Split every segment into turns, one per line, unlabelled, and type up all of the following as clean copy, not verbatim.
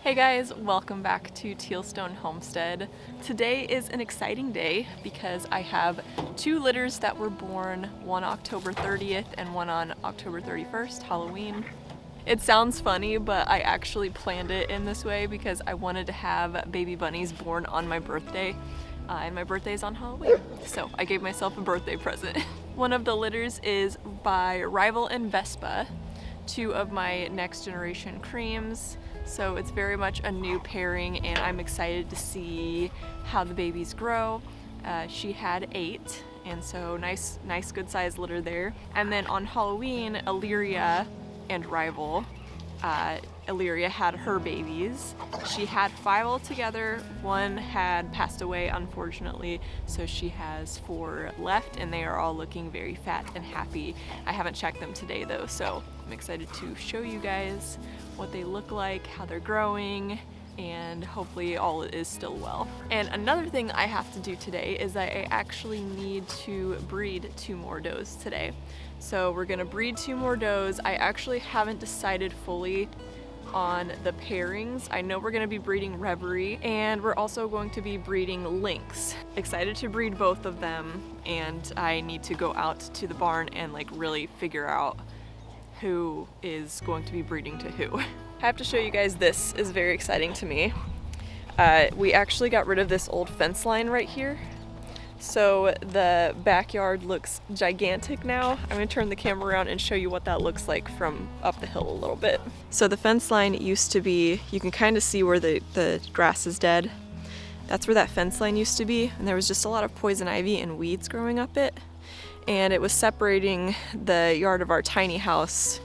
Hey guys, welcome back to Tealstone Homestead. Today is an exciting day because I have two litters that were born, one October 30th and one on October 31st, Halloween. It sounds funny, but I actually planned it in this way because I wanted to have baby bunnies born on my birthday, and my birthday is on Halloween, so I gave myself a birthday present. One of the litters is by Rival and Vespa, two of my next generation Cremes. So it's very much a new pairing and I'm excited to see how the babies grow. She had 8, and so nice good size litter there. And then on Halloween, Illyria and Rival, Illyria had her babies. She had 5 altogether. One had passed away, unfortunately, so she has 4 left, and they are all looking very fat and happy. I haven't checked them today though, so I'm excited to show you guys what they look like, how they're growing, and hopefully all is still well. And another thing I have to do today is that I actually need to breed 2 more does today. So we're gonna breed 2 more does. I actually haven't decided fully on the pairings. I know we're gonna be breeding Reverie, and we're also going to be breeding Lynx. Excited to breed both of them, and I need to go out to the barn and like really figure out who is going to be breeding to who. I have to show you guys, this is very exciting to me. We actually got rid of this old fence line right here, so the backyard looks gigantic now. I'm gonna turn the camera around and show you what that looks like from up the hill a little bit. So the fence line used to be, you can kind of see where the grass is dead. That's where that fence line used to be, and there was just a lot of poison ivy and weeds growing up it. And it was separating the yard of our tiny house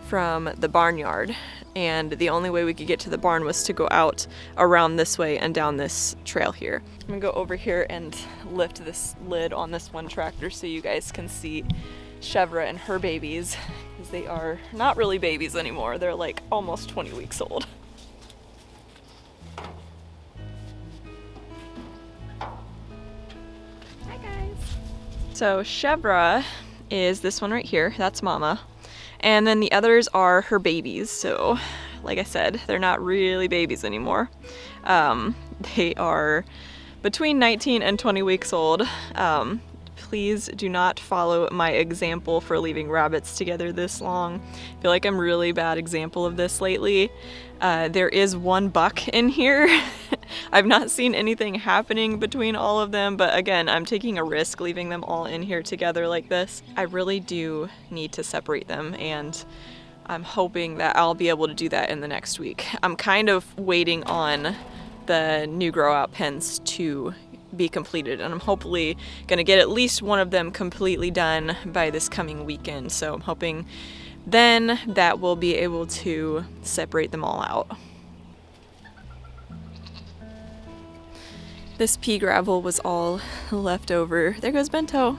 from the barnyard, and the only way we could get to the barn was to go out around this way and down this trail here. I'm gonna go over here and lift this lid on this one tractor so you guys can see Chevra and her babies, because they are not really babies anymore. They're like almost 20 weeks old. So Chevra is this one right here, that's Mama. And then the others are her babies. So like I said, they're not really babies anymore. They are between 19 and 20 weeks old. Please do not follow my example for leaving rabbits together this long. I feel like I'm a really bad example of this lately. There is one buck in here. I've not seen anything happening between all of them, but again, I'm taking a risk leaving them all in here together like this. I really do need to separate them, and I'm hoping that I'll be able to do that in the next week. I'm kind of waiting on the new grow out pens to be completed, and I'm hopefully gonna get at least one of them completely done by this coming weekend. So I'm hoping then that we'll be able to separate them all out. This pea gravel was all left over. There goes Bento.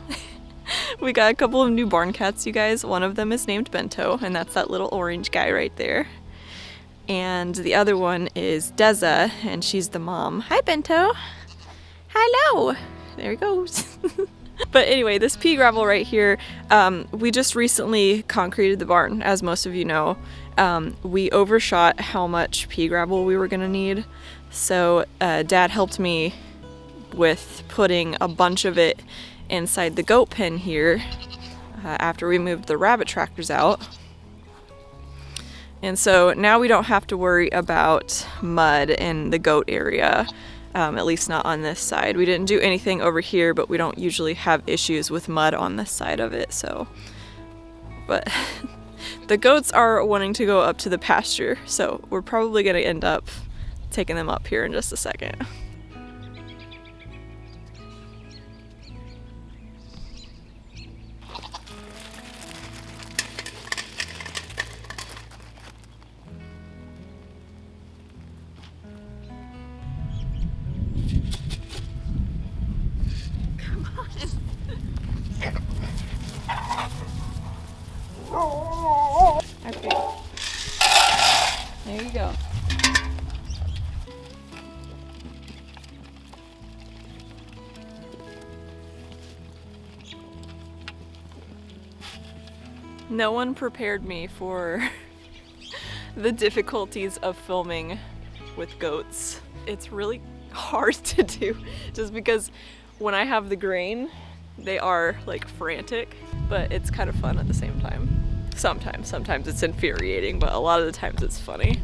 We got a couple of new barn cats, you guys. One of them is named Bento, and that's that little orange guy right there. And the other one is Deza, and she's the mom. Hi, Bento. Hello. There he goes. But anyway, this pea gravel right here, we just recently concreted the barn, as most of you know. We overshot how much pea gravel we were gonna need. So Dad helped me with putting a bunch of it inside the goat pen here after we moved the rabbit tractors out. And so now we don't have to worry about mud in the goat area, at least not on this side. We didn't do anything over here, but we don't usually have issues with mud on this side of it, so. But the goats are wanting to go up to the pasture, so we're probably gonna end up taking them up here in just a second. Okay. There you go. No one prepared me for the difficulties of filming with goats. It's really hard to do just because when I have the grain, they are like frantic, but it's kind of fun at the same time. Sometimes it's infuriating, but a lot of the times it's funny.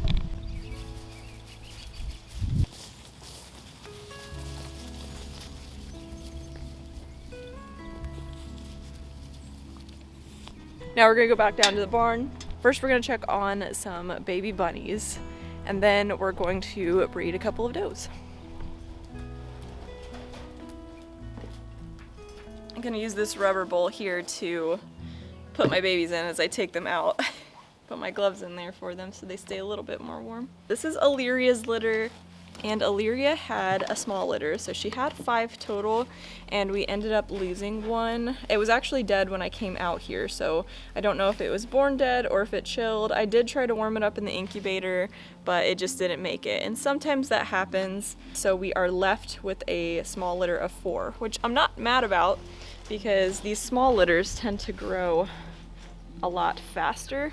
Now we're gonna go back down to the barn. First, we're gonna check on some baby bunnies, and then we're going to breed a couple of does. I'm gonna use this rubber bowl here to put my babies in as I take them out. Put my gloves in there for them so they stay a little bit more warm. This is Illyria's litter, and Illyria had a small litter, so she had 5 total, and we ended up losing one. It was actually dead when I came out here, so I don't know if it was born dead or if it chilled. I did try to warm it up in the incubator, but it just didn't make it, and sometimes that happens. So we are left with a small litter of 4, which I'm not mad about because these small litters tend to grow a lot faster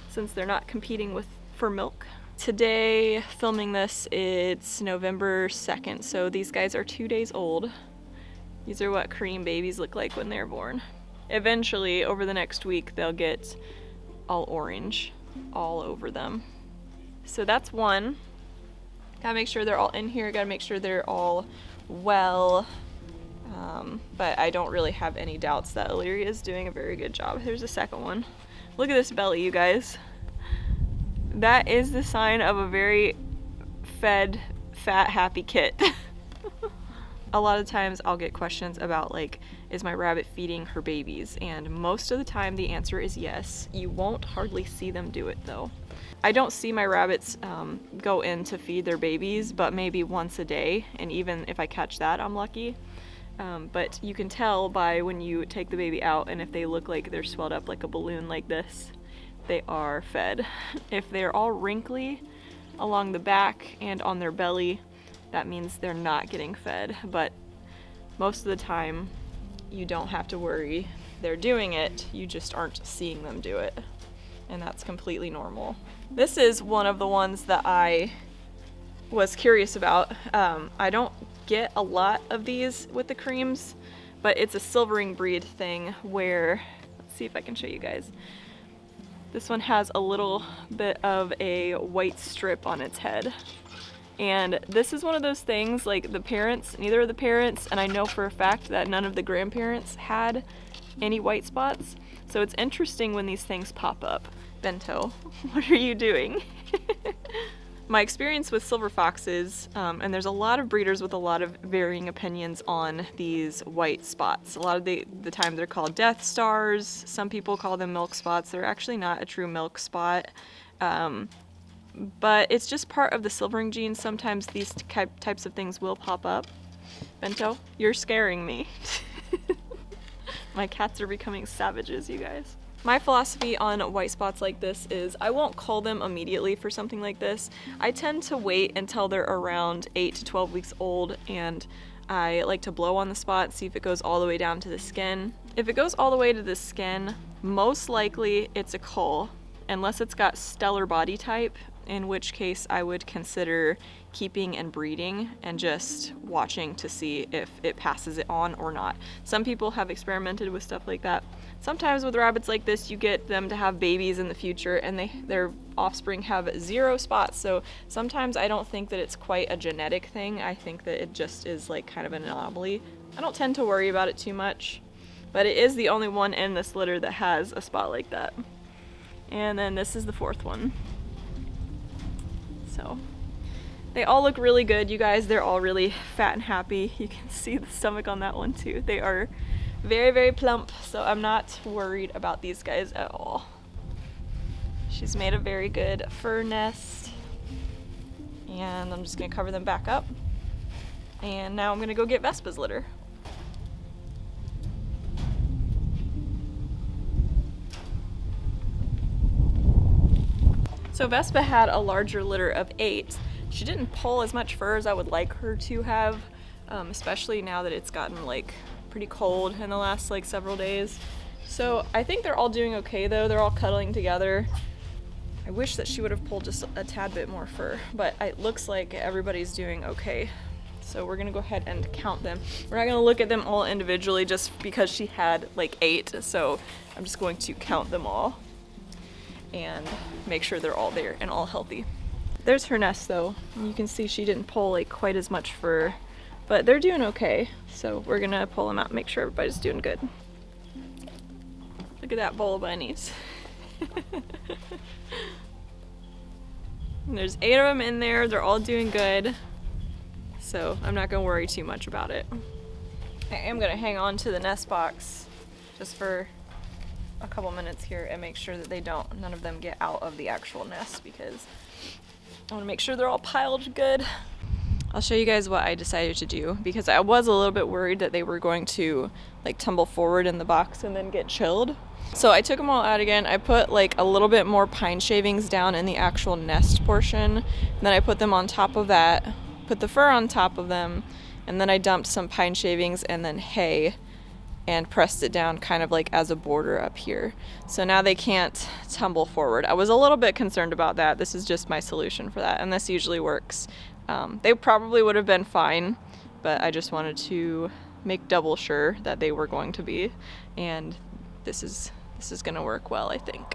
since they're not competing for milk. Today, filming this, it's November 2nd, so these guys are 2 days old. These are what Creme babies look like when they're born. Eventually, over the next week, they'll get all orange all over them. So that's one. Gotta make sure they're all in here, gotta make sure they're all well. But I don't really have any doubts that Illyria is doing a very good job. Here's the second one. Look at this belly, you guys. That is the sign of a very fed, fat, happy kit. A lot of times I'll get questions about like, is my rabbit feeding her babies? And most of the time the answer is yes. You won't hardly see them do it though. I don't see my rabbits go in to feed their babies, but maybe once a day. And even if I catch that, I'm lucky. But you can tell by when you take the baby out and if they look like they're swelled up like a balloon like this, they are fed. If they're all wrinkly along the back and on their belly, that means they're not getting fed. But most of the time, you don't have to worry. They're doing it, you just aren't seeing them do it. And that's completely normal. This is one of the ones that I was curious about. I don't get a lot of these with the Cremes, but it's a silvering breed thing where, let's see if I can show you guys. This one has a little bit of a white strip on its head. And this is one of those things, like the parents, neither of the parents, and I know for a fact that none of the grandparents had any white spots. So it's interesting when these things pop up. Bento, what are you doing? My experience with silver foxes, and there's a lot of breeders with a lot of varying opinions on these white spots. A lot of the time they're called death stars. Some people call them milk spots. They're actually not a true milk spot. But it's just part of the silvering gene. Sometimes these types of things will pop up. Bento, you're scaring me. My cats are becoming savages, you guys. My philosophy on white spots like this is I won't call them immediately for something like this. I tend to wait until they're around 8 to 12 weeks old, and I like to blow on the spot, see if it goes all the way down to the skin. If it goes all the way to the skin, most likely it's a cull, unless it's got stellar body type, in which case I would consider keeping and breeding and just watching to see if it passes it on or not. Some people have experimented with stuff like that. Sometimes with rabbits like this, you get them to have babies in the future and their offspring have 0 spots. So sometimes I don't think that it's quite a genetic thing. I think that it just is like kind of an anomaly. I don't tend to worry about it too much, but it is the only one in this litter that has a spot like that. And then this is the 4th one. So they all look really good, you guys. They're all really fat and happy. You can see the stomach on that one too. They are very, very plump, so I'm not worried about these guys at all. She's made a very good fur nest, and I'm just gonna cover them back up. And now I'm gonna go get Vespa's litter. So Vespa had a larger litter of 8. She didn't pull as much fur as I would like her to have, especially now that it's gotten like pretty cold in the last like several days. So I think they're all doing okay though. They're all cuddling together. I wish that she would have pulled just a tad bit more fur, but it looks like everybody's doing okay. So we're gonna go ahead and count them. We're not gonna look at them all individually just because she had like 8, so I'm just going to count them all and make sure they're all there and all healthy. There's her nest though. You can see she didn't pull like quite as much fur, but they're doing okay. So we're gonna pull them out and make sure everybody's doing good. Look at that bowl of bunnies. And there's 8 of them in there. They're all doing good. So I'm not gonna worry too much about it. I am gonna hang on to the nest box just for a couple minutes here and make sure that none of them get out of the actual nest, because I wanna make sure they're all piled good. I'll show you guys what I decided to do, because I was a little bit worried that they were going to like tumble forward in the box and then get chilled. So I took them all out again. I put like a little bit more pine shavings down in the actual nest portion, and then I put them on top of that, put the fur on top of them, and then I dumped some pine shavings and then hay and pressed it down kind of like as a border up here. So now they can't tumble forward. I was a little bit concerned about that. This is just my solution for that, and this usually works. They probably would have been fine, but I just wanted to make double sure that they were going to be, and this is gonna work well, I think.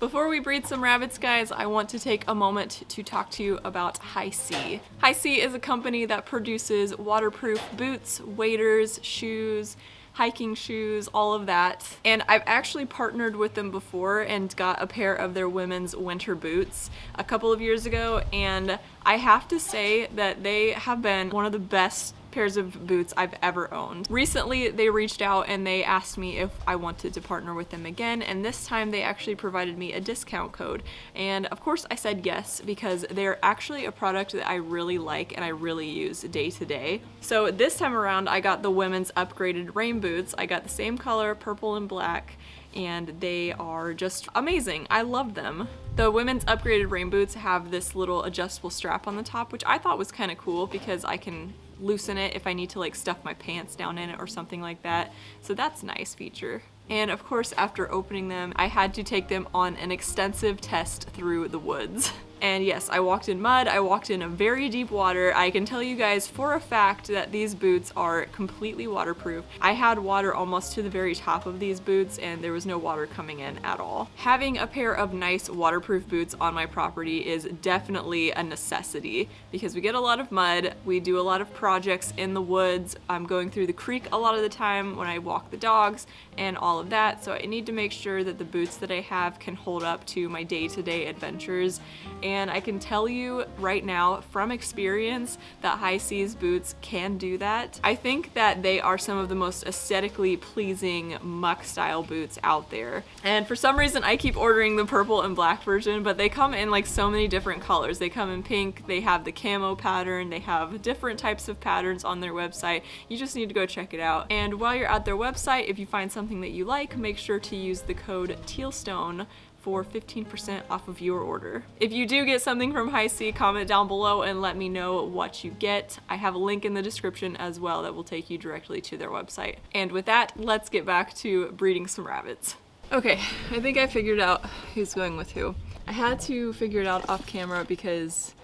Before we breed some rabbits, guys, I want to take a moment to talk to you about High C. High C is a company that produces waterproof boots, waders, shoes, hiking shoes, all of that. And I've actually partnered with them before and got a pair of their women's winter boots a couple of years ago, and I have to say that they have been one of the best pairs of boots I've ever owned. Recently, they reached out and they asked me if I wanted to partner with them again, and this time they actually provided me a discount code. And of course I said yes, because they're actually a product that I really like and I really use day to day. So this time around, I got the women's upgraded rain boots. I got the same color, purple and black, and they are just amazing. I love them. The women's upgraded rain boots have this little adjustable strap on the top, which I thought was kind of cool because I can loosen it if I need to like stuff my pants down in it or something like that. So that's a nice feature. And of course, after opening them, I had to take them on an extensive test through the woods. And yes, I walked in mud, I walked in a very deep water. I can tell you guys for a fact that these boots are completely waterproof. I had water almost to the very top of these boots and there was no water coming in at all. Having a pair of nice waterproof boots on my property is definitely a necessity because we get a lot of mud, we do a lot of projects in the woods. I'm going through the creek a lot of the time when I walk the dogs and all of that, so I need to make sure that the boots that I have can hold up to my day-to-day adventures. And I can tell you right now from experience that High C's boots can do that. I think that they are some of the most aesthetically pleasing muck style boots out there. And for some reason I keep ordering the purple and black version, but they come in like so many different colors. They come in pink, they have the camo pattern, they have different types of patterns on their website. You just need to go check it out. And while you're at their website, if you find something that you like, make sure to use the code TEALSTONE for 15% off of your order. If you do get something from High C, comment down below and let me know what you get. I have a link in the description as well that will take you directly to their website. And with that, let's get back to breeding some rabbits. Okay, I think I figured out who's going with who. I had to figure it out off camera because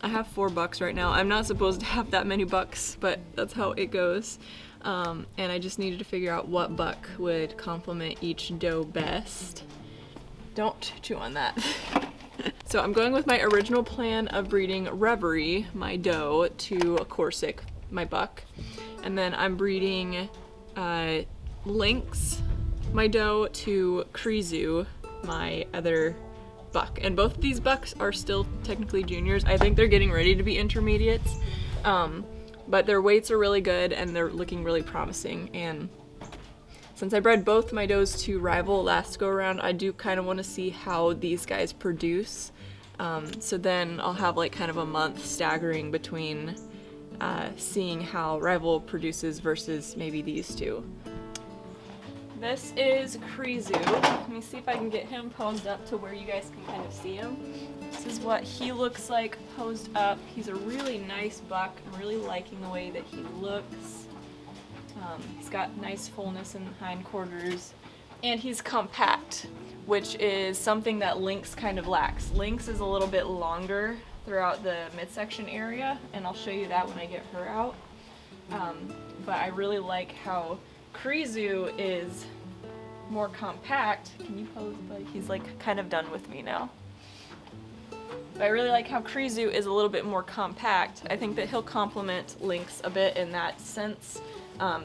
I have 4 bucks right now. I'm not supposed to have that many bucks, but that's how it goes. And I just needed to figure out what buck would complement each doe best. Don't chew on that. So I'm going with my original plan of breeding Reverie, my doe, to a Corsic, my buck. And then I'm breeding Lynx, my doe, to Crezu, my other buck. And both of these bucks are still technically juniors. I think they're getting ready to be intermediates. But their weights are really good and they're looking really promising. And since I bred both my does to rival last go around, I do kind of want to see how these guys produce. So then I'll have like kind of a month staggering between seeing how rival produces versus maybe these two. This is Crezu. Let me see if I can get him posed up to where you guys can kind of see him. This is what he looks like posed up. He's a really nice buck. I'm really liking the way that he looks. He's got nice fullness in the hindquarters, And he's compact, which is something that Lynx kind of lacks. Lynx is a little bit longer throughout the midsection area, and I'll show you that when I get her out. But I really like how Cremes is more compact. Can you pose, buddy? He's like kind of done with me now. But I really like how Cremes is a little bit more compact. I think that he'll complement Lynx a bit in that sense.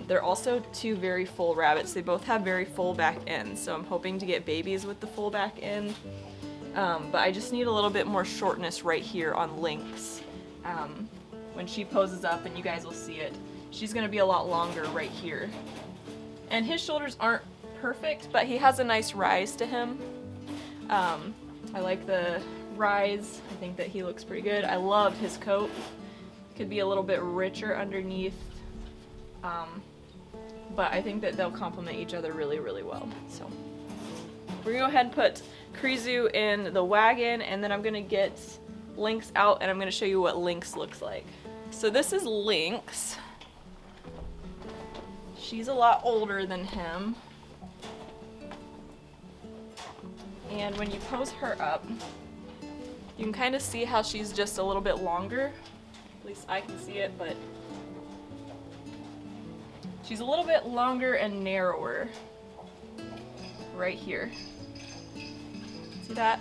They're also two very full rabbits. They both have very full back ends, so I'm hoping to get babies with the full back end. But I just need a little bit more shortness right here on Lynx. When she poses up, and you guys will see it, she's gonna be a lot longer right here. And his shoulders aren't perfect, but he has a nice rise to him. I like the rise. I think that he looks pretty good. I love his coat. Could be a little bit richer underneath. But I think that they'll complement each other really, really well. So we're gonna go ahead and put Cremes in the wagon, and then I'm gonna get Lynx out, and I'm gonna show you what Lynx looks like. So this is Lynx. She's a lot older than him. And when you pose her up, you can kind of see how she's just a little bit longer. At least I can see it, but she's a little bit longer and narrower right here. See that?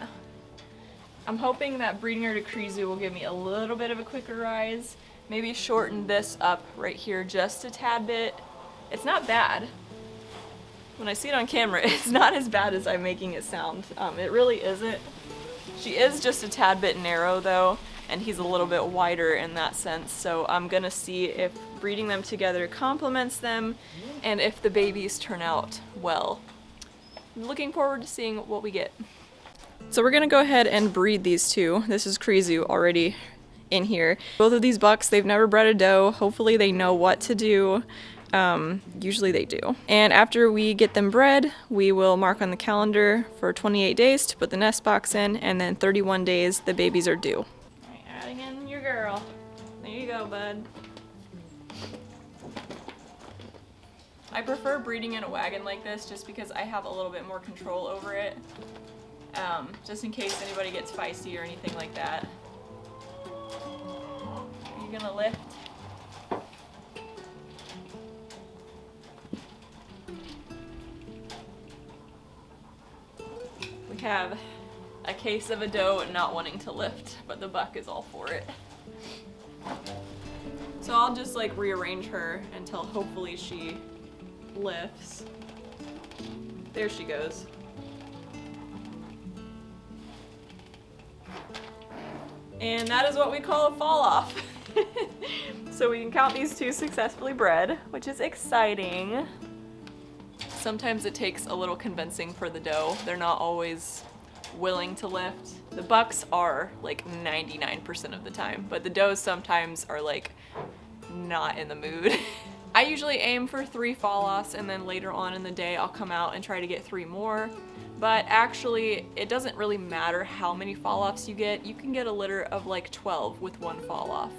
I'm hoping that breeding her to Cremes will give me a little bit of a quicker rise. Maybe shorten this up right here just a tad bit. It's not bad. When I see it on camera, it's not as bad as I'm making it sound. It really isn't. She is just a tad bit narrow though, and he's a little bit wider in that sense. So I'm gonna see if breeding them together complements them and if the babies turn out well. I'm looking forward to seeing what we get. So we're gonna go ahead and breed these two. This is Cremes already in here. Both of these bucks, they've never bred a doe. Hopefully they know what to do. Usually they do. And after we get them bred, we will mark on the calendar for 28 days to put the nest box in, and then 31 days the babies are due. Alright, adding in your girl. There you go, bud. I prefer breeding in a wagon like this just because I have a little bit more control over it. Just in case anybody gets feisty or anything like that. Are you gonna lift? We have a case of a doe not wanting to lift, but the buck is all for it. So I'll just like rearrange her until hopefully she lifts. There she goes. And that is what we call a fall off. So we can count these two successfully bred, which is exciting. Sometimes it takes a little convincing for the doe. They're not always willing to lift. The bucks are like 99% of the time, but the does sometimes are like not in the mood. I usually aim for 3 fall offs, and then later on in the day I'll come out and try to get 3 more. But actually, it doesn't really matter how many fall offs you get. You can get a litter of like 12 with 1 fall off.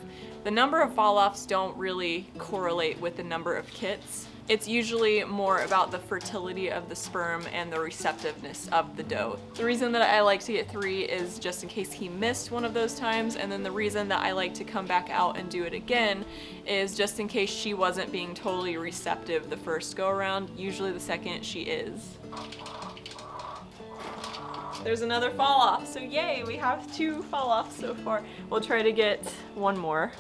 The number of fall offs don't really correlate with the number of kits. It's usually more about the fertility of the sperm and the receptiveness of the doe. The reason that I like to get 3 is just in case he missed one of those times, and then the reason that I like to come back out and do it again is just in case she wasn't being totally receptive the first go around. Usually the second she is. There's another fall off, so yay, we have 2 fall offs so far. We'll try to get 1 more.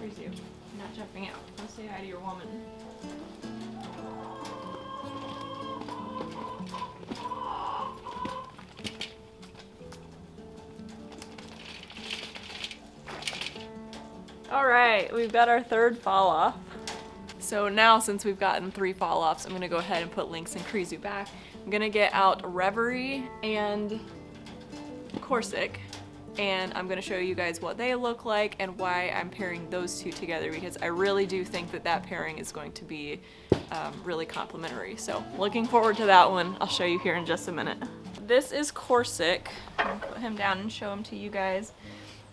Where's you? You're not jumping out. Go say hi to your woman. All right, we've got our 3rd fall off. So now, since we've gotten 3 fall offs, I'm gonna go ahead and put Lynx and Cremes back. I'm gonna get out Reverie and Corsic, and I'm gonna show you guys what they look like and why I'm pairing those 2 together, because I really do think that that pairing is going to be really complementary. So looking forward to that one. I'll show you here in just a minute. This is Corsic. I'm gonna put him down and show him to you guys.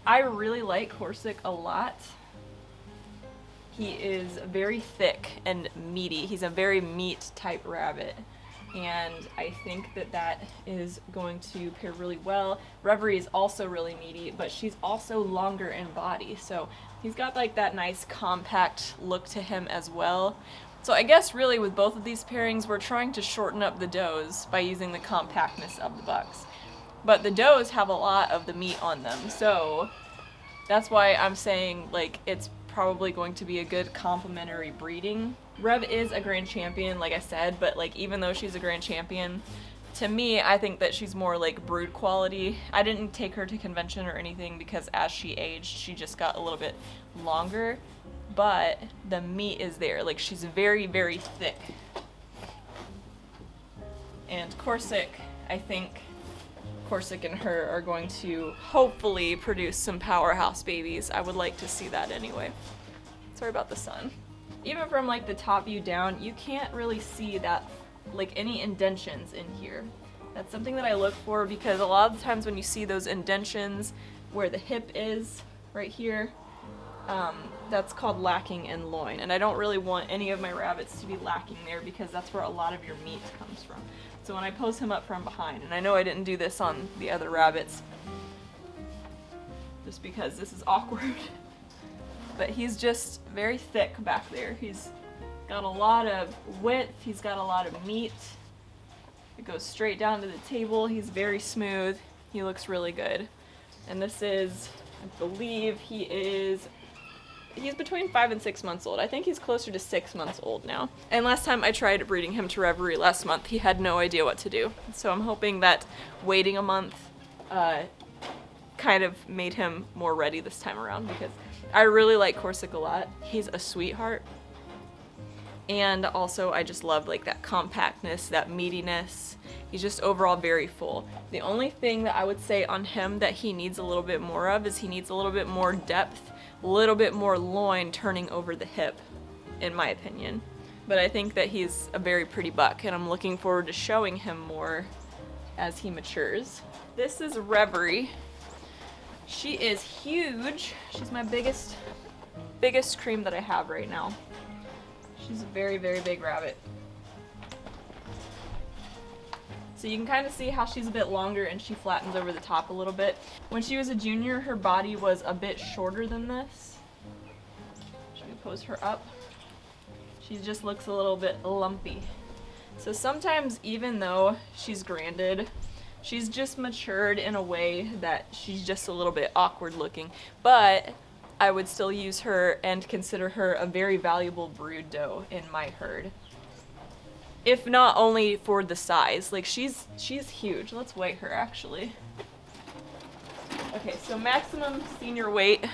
I really like Corsic a lot. He is very thick and meaty. He's a very meat type rabbit. And I think that that is going to pair really well. Reverie is also really meaty, but she's also longer in body. So he's got like that nice compact look to him as well. So I guess really with both of these pairings, we're trying to shorten up the does by using the compactness of the bucks. But the does have a lot of the meat on them. So that's why I'm saying like it's probably going to be a good complementary breeding. Rev is a grand champion, like I said, but like even though she's a grand champion, to me, I think that she's more like brood quality. I didn't take her to convention or anything because as she aged, she just got a little bit longer, but the meat is there. Like she's very, very thick. And Corsic, I think Corsic and her are going to hopefully produce some powerhouse babies. I would like to see that anyway. Sorry about the sun. Even from like the top view down, you can't really see that like any indentions in here. That's something that I look for because a lot of the times when you see those indentions where the hip is right here, that's called lacking in loin. And I don't really want any of my rabbits to be lacking there because that's where a lot of your meat comes from. So when I pose him up from behind, and I know I didn't do this on the other rabbits just because this is awkward, but he's just very thick back there. He's got a lot of width, he's got a lot of meat. It goes straight down to the table. He's very smooth. He looks really good. And this is, I believe he's between 5 and 6 months old. I think he's closer to 6 months old now. And last time I tried breeding him to Reverie last month, he had no idea what to do. So I'm hoping that waiting a month kind of made him more ready this time around because I really like Corsic a lot. He's a sweetheart. And also I just love like that compactness, that meatiness. He's just overall very full. The only thing that I would say on him that he needs a little bit more of is he needs a little bit more depth, a little bit more loin turning over the hip, in my opinion. But I think that he's a very pretty buck and I'm looking forward to showing him more as he matures. This is Reverie. She is huge. She's my biggest cream that I have right now. She's a very, very big rabbit. So you can kind of see how she's a bit longer and she flattens over the top a little bit. When she was a junior, her body was a bit shorter than this. Should we pose her up? She just looks a little bit lumpy. So sometimes even though she's granded, she's just matured in a way that she's just a little bit awkward looking. But I would still use her and consider her a very valuable brood doe in my herd. If not only for the size, like she's huge. Let's weigh her actually. Okay, so maximum senior weight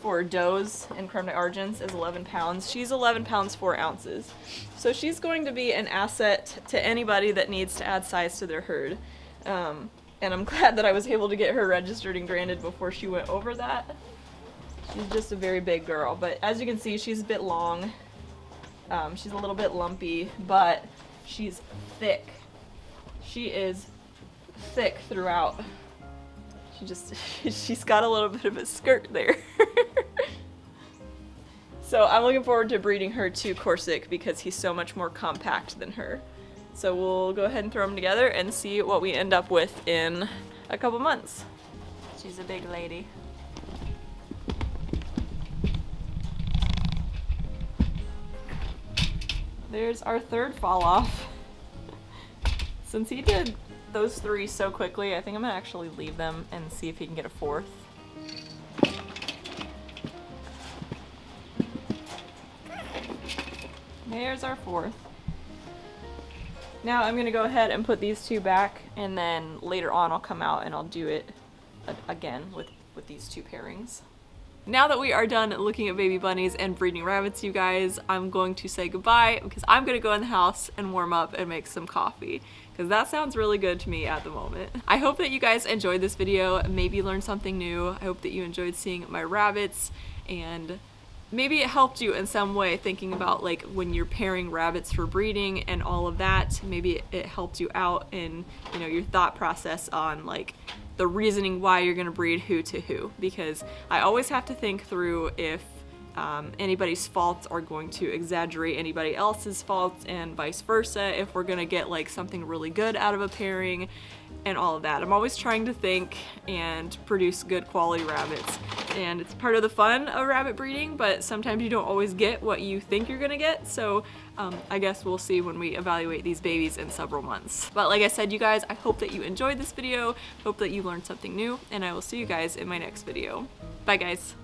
for does and Creme d'Argents is 11 pounds. She's 11 pounds 4 ounces. So she's going to be an asset to anybody that needs to add size to their herd. And I'm glad that I was able to get her registered and granted before she went over that. She's just a very big girl, but as you can see, she's a bit long. She's a little bit lumpy, but she's thick. She is thick throughout. She's got a little bit of a skirt there. So I'm looking forward to breeding her to Corsic because he's so much more compact than her. So we'll go ahead and throw them together and see what we end up with in a couple months. She's a big lady. There's our third fall off. Since he did those 3 so quickly, I think I'm gonna actually leave them and see if he can get a 4th. There's our 4th. Now I'm gonna go ahead and put these 2 back, and then later on I'll come out and I'll do it again with these 2 pairings. Now that we are done looking at baby bunnies and breeding rabbits, you guys, I'm going to say goodbye because I'm going to go in the house and warm up and make some coffee because that sounds really good to me at the moment. I hope that you guys enjoyed this video, maybe learned something new. I hope that you enjoyed seeing my rabbits and maybe it helped you in some way thinking about like when you're pairing rabbits for breeding and all of that. Maybe it helped you out in, you know, your thought process on like the reasoning why you're gonna breed who to who, because I always have to think through if anybody's faults are going to exaggerate anybody else's faults, and vice versa, if we're gonna get like something really good out of a pairing and all of that. I'm always trying to think and produce good quality rabbits, and it's part of the fun of rabbit breeding, but sometimes you don't always get what you think you're gonna get, so I guess we'll see when we evaluate these babies in several months. But like I said, you guys, I hope that you enjoyed this video, hope that you learned something new, and I will see you guys in my next video. Bye guys.